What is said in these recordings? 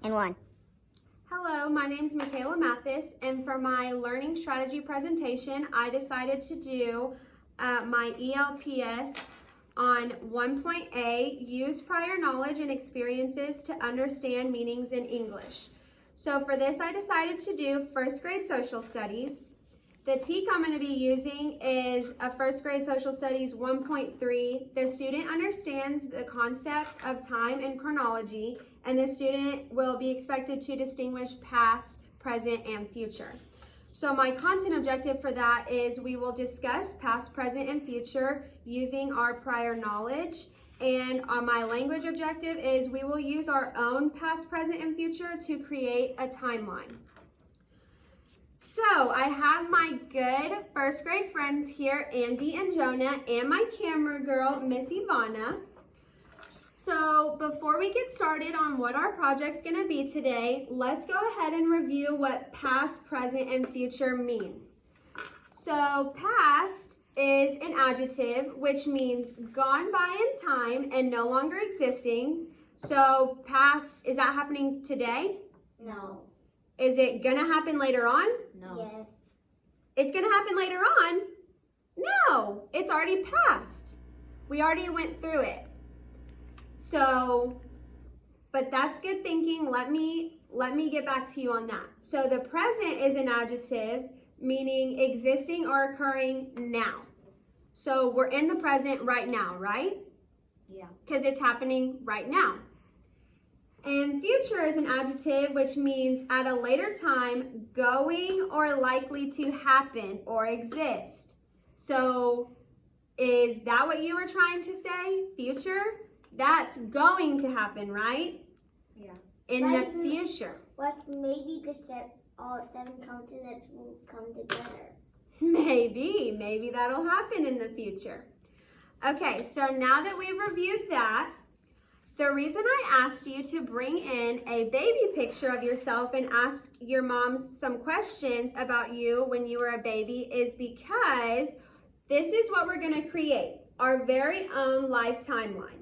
and 1. Hello, my name is Michaela Mathis, and for my learning strategy presentation, I decided to do my ELPS on 1.A, use prior knowledge and experiences to understand meanings in English. So for this, I decided to do first grade social studies. The TEK I'm going to be using is a first grade social studies 1.3. The student understands the concept of time and chronology, and the student will be expected to distinguish past, present, and future. So my content objective for that is we will discuss past, present, and future using our prior knowledge. And my language objective is we will use our own past, present, and future to create a timeline. So I have my good first grade friends here, Andy and Jonah, and my camera girl, Miss Ivana. So before we get started on what our project's gonna be today, let's go ahead and review what past, present, and future mean. So past is an adjective, which means gone by in time and no longer existing. So past, is that happening today? No. Is it gonna happen later on? No. Yes. It's gonna happen later on? No, it's already passed. We already went through it. So, but that's good thinking. Let me get back to you on that. So the present is an adjective meaning existing or occurring now. So we're in the present right now, right? Yeah. Because it's happening right now. And future is an adjective which means at a later time, going or likely to happen or exist. So is that what you were trying to say? Future? That's going to happen, right? Yeah. In Like, the future. Like maybe all 7 continents will come together. Maybe that'll happen in the future. Okay, so now that we've reviewed that, the reason I asked you to bring in a baby picture of yourself and ask your moms some questions about you when you were a baby is because this is what we're going to create, our very own life timeline.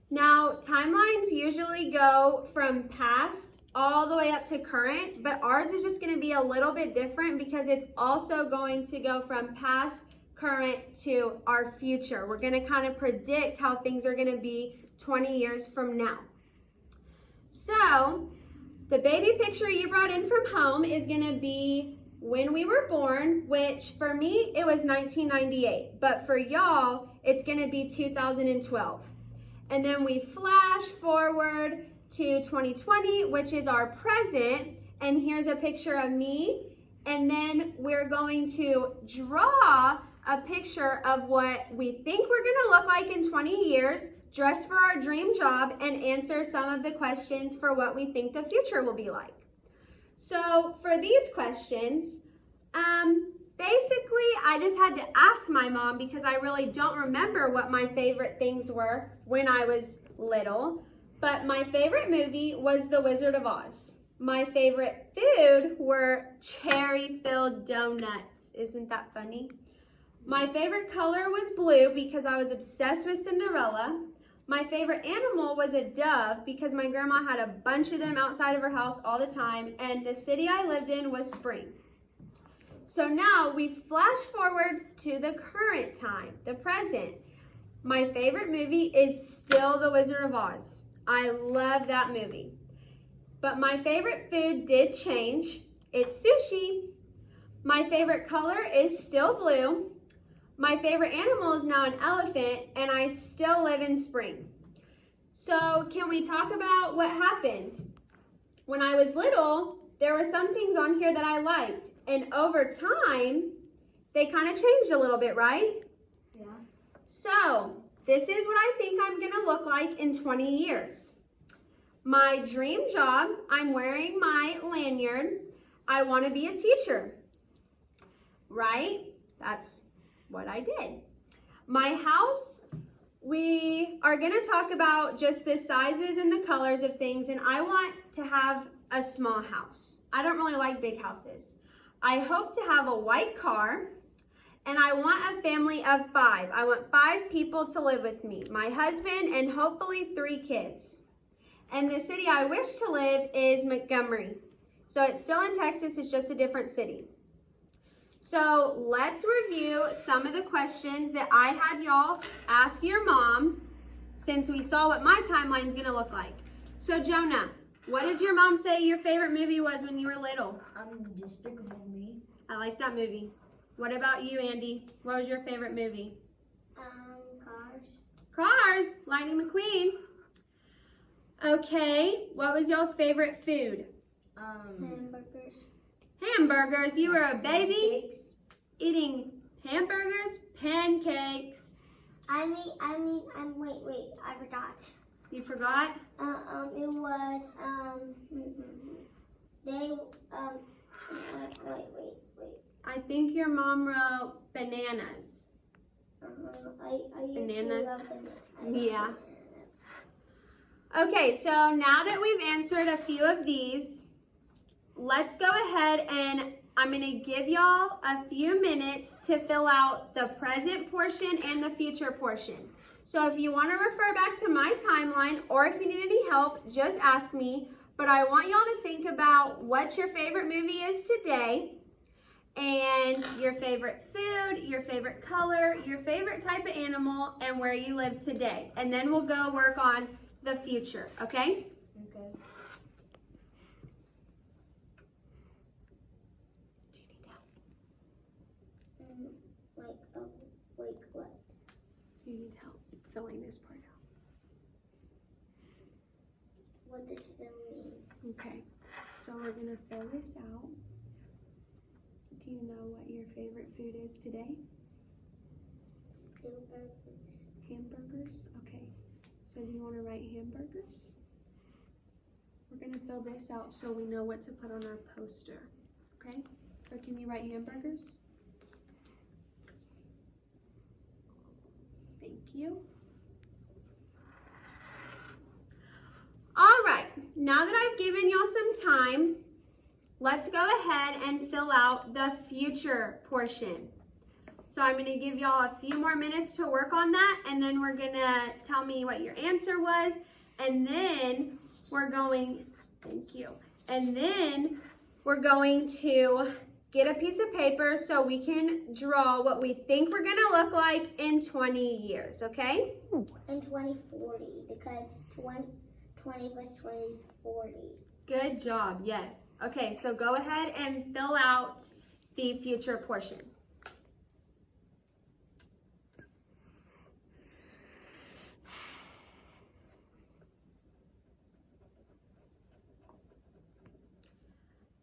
Now, timelines usually go from past all the way up to current, but ours is just going to be a little bit different because it's also going to go from past, current to our future. We're going to kind of predict how things are going to be 20 years from now. So, the baby picture you brought in from home is going to be when we were born, which for me, it was 1998. But for y'all, it's going to be 2012. And then we flash forward to 2020, which is our present. And here's a picture of me. And then we're going to draw a picture of what we think we're going to look like in 20 years, dress for our dream job, and answer some of the questions for what we think the future will be like. So for these questions, basically I just had to ask my mom because I really don't remember what my favorite things were when I was little. But my favorite movie was The Wizard of Oz. My favorite food were cherry-filled donuts. Isn't that funny? My favorite color was blue because I was obsessed with Cinderella. My favorite animal was a dove because my grandma had a bunch of them outside of her house all the time, and the city I lived in was spring. So now we flash forward to the current time, the present. My favorite movie is still The Wizard of Oz. I love that movie. But my favorite food did change. It's sushi. My favorite color is still blue. My favorite animal is now an elephant, and I still live in spring. So can we talk about what happened? When I was little, there were some things on here that I liked, and over time, they kind of changed a little bit, right? Yeah. So this is what I think I'm gonna look like in 20 years. My dream job, I'm wearing my lanyard. I wanna be a teacher, right? That's what I did. My house, we are gonna talk about just the sizes and the colors of things, and I want to have a small house. I don't really like big houses. I hope to have a white car, and I want a family of 5. I want 5 people to live with me, my husband and hopefully 3 kids. And the city I wish to live is Montgomery. So it's still in Texas, it's just a different city. So let's review some of the questions that I had y'all ask your mom since we saw what my timeline is going to look like. So Jonah, what did your mom say your favorite movie was when you were little? Despicable Me. I like that movie. What about you, Andy? What was your favorite movie? Cars. Cars, Lightning McQueen. Okay, what was y'all's favorite food? Hamburgers. Hamburgers. You were a baby Pancakes. eating hamburgers, pancakes. Wait, I forgot. You forgot? It was, wait. I think your mom wrote bananas. I used Bananas. to love bananas. Yeah. Okay, so now that we've answered a few of these, let's go ahead and I'm going to give y'all a few minutes to fill out the present portion and the future portion. So if you want to refer back to my timeline or if you need any help, just ask me. But I want y'all to think about what your favorite movie is today and your favorite food, your favorite color, your favorite type of animal, and where you live today. And then we'll go work on the future, okay? Okay. Wait, what? You need help filling this part out. What does film mean? Okay, so we're gonna fill this out. Do you know what your favorite food is today? Hamburgers? Okay. So do you want to write hamburgers? We're gonna fill this out so we know what to put on our poster. Okay? So can you write hamburgers? Thank you. All right, now that I've given y'all some time, let's go ahead and fill out the future portion. So I'm gonna give y'all a few more minutes to work on that, and then we're gonna tell me what your answer was, and then we're going, thank you, and then we're going to get a piece of paper so we can draw what we think we're gonna look like in 20 years, okay? In 2040, because 20 plus 20 is 40. Good job, yes. Okay, so go ahead and fill out the future portion.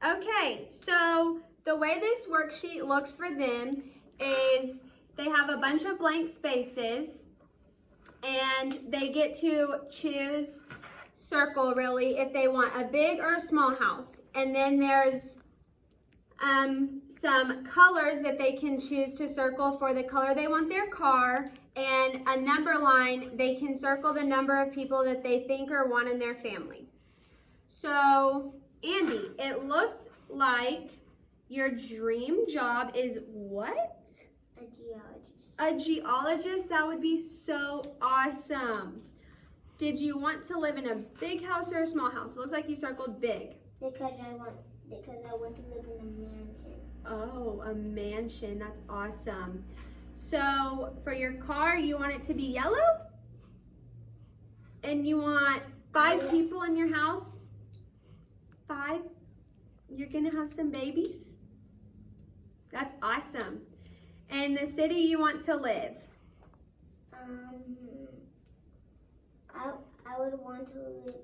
Okay, so the way this worksheet looks for them is they have a bunch of blank spaces and they get to choose circle really if they want a big or a small house. And then there's some colors that they can choose to circle for the color they want their car, and a number line, they can circle the number of people that they think or want in their family. So Andy, it looked like your dream job is what? A geologist. A geologist. That would be so awesome. Did you want to live in a big house or a small house? It looks like you circled big. Because I want to live in a mansion. Oh, a mansion. That's awesome. So for your car, you want it to be yellow? And you want 5 people in your house? 5? You're going to have some babies? That's awesome. And the city you want to live? I would want to live,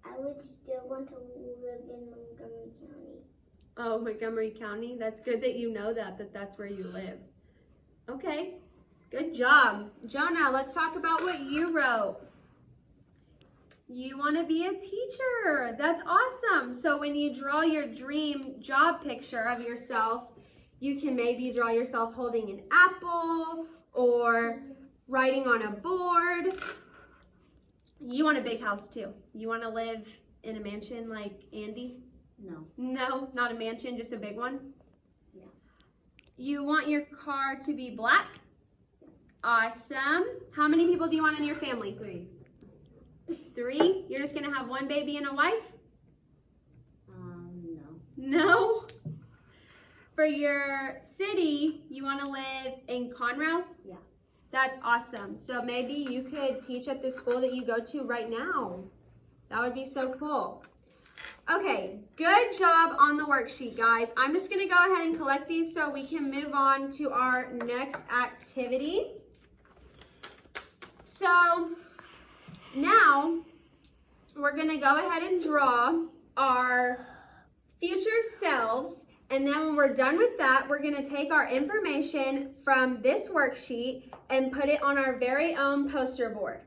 I would still want to live in Montgomery County. Oh, Montgomery County. That's good that you know that that's where you live. Okay, good job. Jonah, let's talk about what you wrote. You want to be a teacher. That's awesome. So when you draw your dream job picture of yourself, you can maybe draw yourself holding an apple or writing on a board. You want a big house too. You want to live in a mansion like Andy? No. No, not a mansion, just a big one? Yeah. You want your car to be black? Awesome. How many people do you want in your family? 3. 3? You're just gonna have one baby and a wife? No. No? For your city, you wanna live in Conroe? Yeah. That's awesome. So maybe you could teach at the school that you go to right now. That would be so cool. Okay, good job on the worksheet, guys. I'm just gonna go ahead and collect these so we can move on to our next activity. So now we're gonna go ahead and draw our future selves, and then when we're done with that, we're gonna take our information from this worksheet and put it on our very own poster board.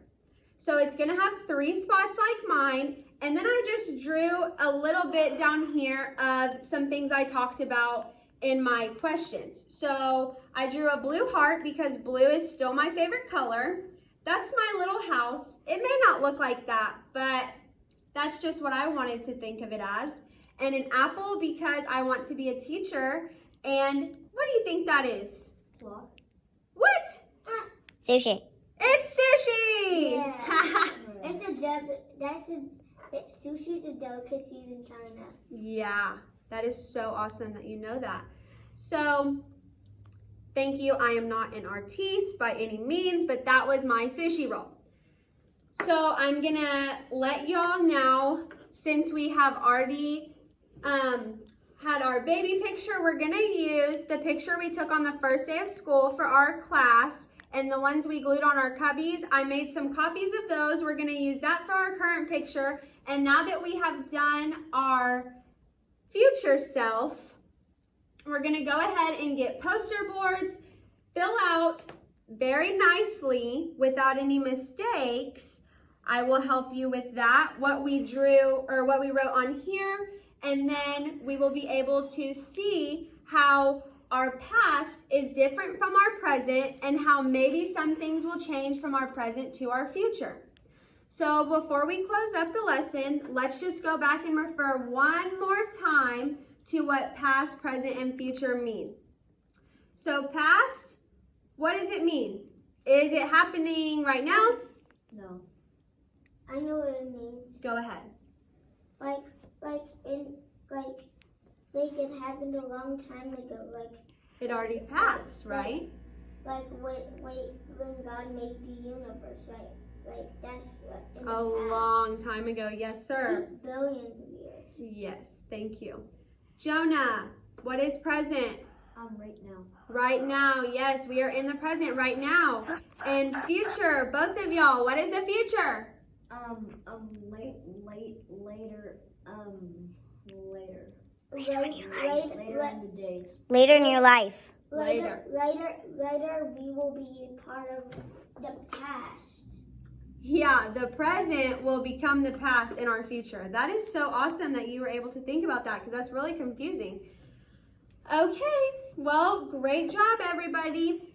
So it's gonna have 3 spots like mine, and then I just drew a little bit down here of some things I talked about in my questions. So I drew a blue heart because blue is still my favorite color. That's my little house. It may not look like that, but that's just what I wanted to think of it as. And an apple because I want to be a teacher. And what do you think that is? Clock. What? Sushi. It's sushi! Yeah. Sushi's a delicacy in China. Yeah, that is so awesome that you know that. So, thank you. I am not an artiste by any means, but that was my sushi roll. So, I'm gonna let y'all now, since we have already had our baby picture, we're gonna use the picture we took on the first day of school for our class, and the ones we glued on our cubbies. I made some copies of those. We're gonna use that for our current picture. And now that we have done our future self, we're gonna go ahead and get poster boards, fill out very nicely without any mistakes. I will help you with that, what we drew or what we wrote on here, and then we will be able to see how our past is different from our present and how maybe some things will change from our present to our future. So before we close up the lesson, let's just go back and refer one more time to what past, present, and future mean. So past, what does it mean? Is it happening right now? No. I know what it means. Go ahead. It happened a long time ago. It already passed, right? When God made the universe, right? That's in the A past. long time ago, yes, sir. Billions of years. Yes, thank you. Jonah, what is present? Right now. Right now, yes, we are in the present right now. And future, both of y'all, what is the future? Later in the days. Later in your life. Later. Later, we will be part of the past. Yeah, the present will become the past in our future. That is so awesome that you were able to think about that because that's really confusing. Okay, well, great job, everybody.